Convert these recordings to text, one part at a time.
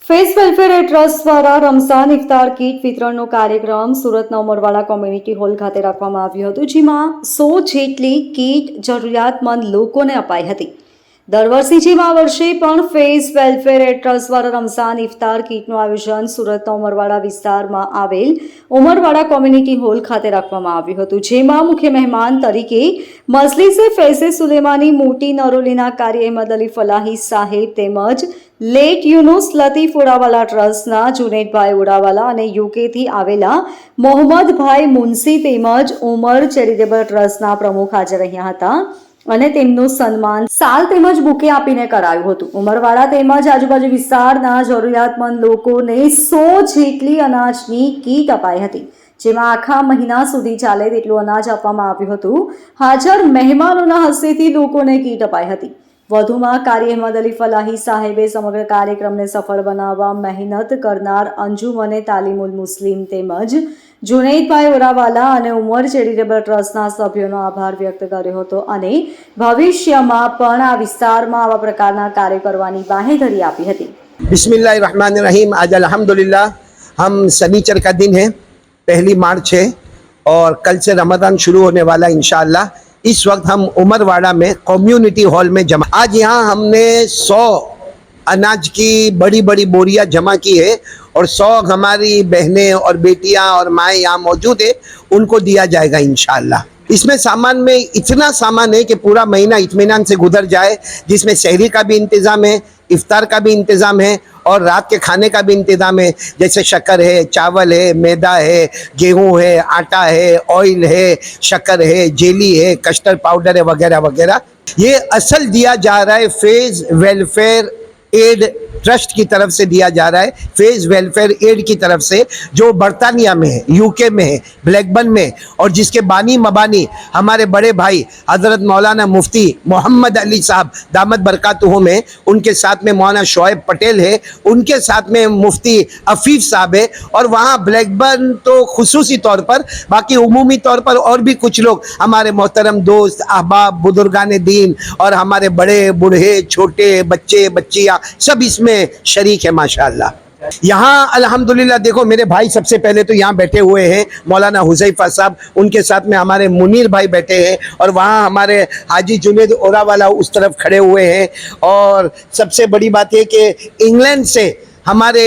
Face welfare trust દ્વારા Ramzan iftar kit વિતરણનો કાર્યક્રમ સુરતના ઉમરવાડા કોમ્યુનિટી હોલ ખાતે રાખવામાં આવ્યો હતો, જેમાં 100 જેટલી કીટ જરૂરિયાતમંદ લોકોને અપાઈ હતી. દર વર્ષની જેમ આ વર્ષે પણ ફેસ વેલફેર ટ્રસ્ટ દ્વારા રમઝાન ઇફતાર કીટનું આયોજન સુરતના ઉમરવાડા વિસ્તારમાં આવેલ ઉમરવાડા કોમ્યુનિટી હોલ ખાતે રાખવામાં આવ્યું હતું, જેમાં મુખ્ય મહેમાન તરીકે મજલિસે ફૈઝે સુલેમાની મોટી નરોલીના કારી અહેમદ અલી ફલાહી સાહેબ તેમજ લેટ યુનુસ લતીફ ઉડાવાલા ટ્રસ્ટના જુનેદભાઈ ઉડાવાલા અને યુકેથી આવેલા મોહમ્મદભાઈ મુનસી તેમજ ઉમર ચેરિટેબલ ટ્રસ્ટના પ્રમુખ હાજર રહ્યા હતા અને તેમનું સન્માન સાલ તેમજ બુકે આપીને કરાયું હતું. ઉમરવાડા તેમજ આજુબાજુ વિસ્તારના જરૂરિયાતમંદ લોકોને 100 જેટલી અનાજની કીટ અપાઈ હતી, જેમાં આખા મહિના સુધી ચાલે તેટલું અનાજ આપવામાં આવ્યું હતું. હાજર મહેમાનોના હસ્તેથી લોકોને કીટ અપાઈ હતી. વધુમાં કારી અહેમદ અલી ફલાહી સાહેબે સમગ્ર કાર્યક્રમને સફળ બનાવવા મહેનત કરનાર અંજુમને તાલીમુલ મુસ્લિમ તેમજ જુનેદભાઈ ઓરાવાલા અને ઉમર ચેરિટેબલ ટ્રસ્ટના સભ્યોનો આભાર વ્યક્ત કર્યો હતો અને ભવિષ્યમાં પણ આ વિસ્તારમાં આવા પ્રકારના કાર્ય કરવાની બાંહેધરી આપી હતી. बिस्मिल्लाहिर्रहमानिर्रहीम। आज अल्हम्दुलिल्लाह हम शनिचर का दिन है, 1 मार्च है और कल से रमज़ान शुरू होने वाला इंशाअल्लाह। इस वक्त हम उमरवाड़ा में कम्युनिटी हॉल में जमा, आज यहाँ हमने 100 अनाज की बड़ी बड़ी बोरियां जमा की है और 100 हमारी बहनें और बेटियां और माएँ यहाँ मौजूद है, उनको दिया जाएगा इंशाअल्लाह। इसमें सामान में इतना सामान है कि पूरा महीना इत्मीनान से गुजर जाए, जिसमें शहरी का भी इंतज़ाम है, इफ्तार का भी इंतज़ाम है और रात के खाने का भी इंतज़ाम है। जैसे शक्कर है, चावल है, मैदा है, गेहूं है, आटा है, ऑयल है, शक्कर है, जेली है, कस्टर्ड पाउडर है, वगैरह वगैरह। ये असल दिया जा रहा है फेज वेलफेयर एड ट्रस्ट की तरफ से दिया जा रहा है, फेज वेलफेयर एड की तरफ से, जो बरतानिया में है, यूके में है, ब्लैकबर्न में, और जिसके बानी मबानी हमारे बड़े भाई हज़रत मौलाना मुफ्ती मोहम्मद अली साहब दामद बरकातुहू में, उनके साथ में मौलाना शोएब पटेल है, उनके साथ में मुफ्ती अफीफ साहब है, और वहाँ ब्लैकबर्न तो खुसूसी तौर पर, बाकी उमूमी तौर पर और भी कुछ लोग हमारे मोहतरम दोस्त अहबाब बुजुर्गान दीन और हमारे बड़े बूढ़े छोटे बच्चे बच्चियाँ सब इसमें शरीक है माशाअल्लाह। यहाँ अल्हम्दुलिल्लाह देखो, मेरे भाई सबसे पहले तो यहाँ बैठे हुए हैं मौलाना हुज़ैफा साहब, उनके साथ में हमारे मुनीर भाई बैठे हैं, और वहाँ हमारे हाजी जुनेद ओरावाला उस तरफ खड़े हुए हैं। और सबसे बड़ी बात है कि इंग्लैंड से हमारे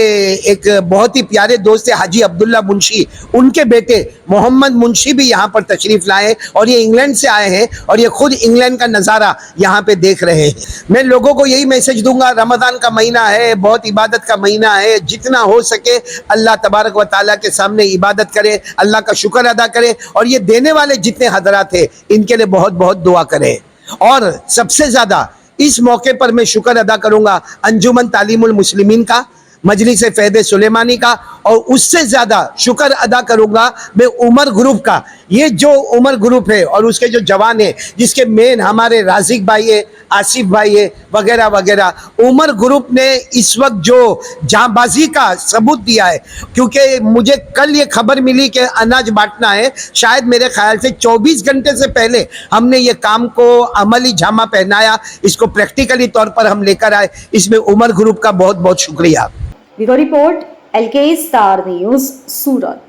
एक बहुत ही प्यारे दोस्त है हाजी अब्दुल्ला मुंशी, उनके बेटे मोहम्मद मुंशी भी यहाँ पर तशरीफ़ लाए और ये इंग्लैंड से आए हैं और ये खुद इंग्लैंड का नज़ारा यहाँ पे देख रहे हैं। मैं लोगों को यही मैसेज दूंगा, रमज़ान का महीना है, बहुत इबादत का महीना है, जितना हो सके अल्लाह तबारक व ताला के सामने इबादत करें, अल्लाह का शुक्र अदा करें, और ये देने वाले जितने हज़रात हैं इनके लिए बहुत बहुत दुआ करें। और सबसे ज़्यादा इस मौके पर मैं शुक्र अदा करूँगा अंजुमन तालीमुल मुस्लिमीन का, मजलिस फैज़े सुलेमानी का, और उससे ज़्यादा शुक्र अदा करूँगा मैं उमर ग्रुप का। ये जो उमर ग्रुप है और उसके जो जवान है, जिसके मेन हमारे राजिक भाई है, आसिफ भाई है, वगैरह वगैरह, उमर ग्रुप ने इस वक्त जो जांबाजी का सबूत दिया है, क्योंकि मुझे कल ये खबर मिली कि अनाज बांटना है, शायद मेरे ख्याल से 24 घंटे से पहले हमने ये काम को अमली जामा पहनाया, इसको प्रैक्टिकली तौर पर हम लेकर आए। इसमें उमर ग्रुप का बहुत बहुत शुक्रिया। Bureau report LK star news सूरत।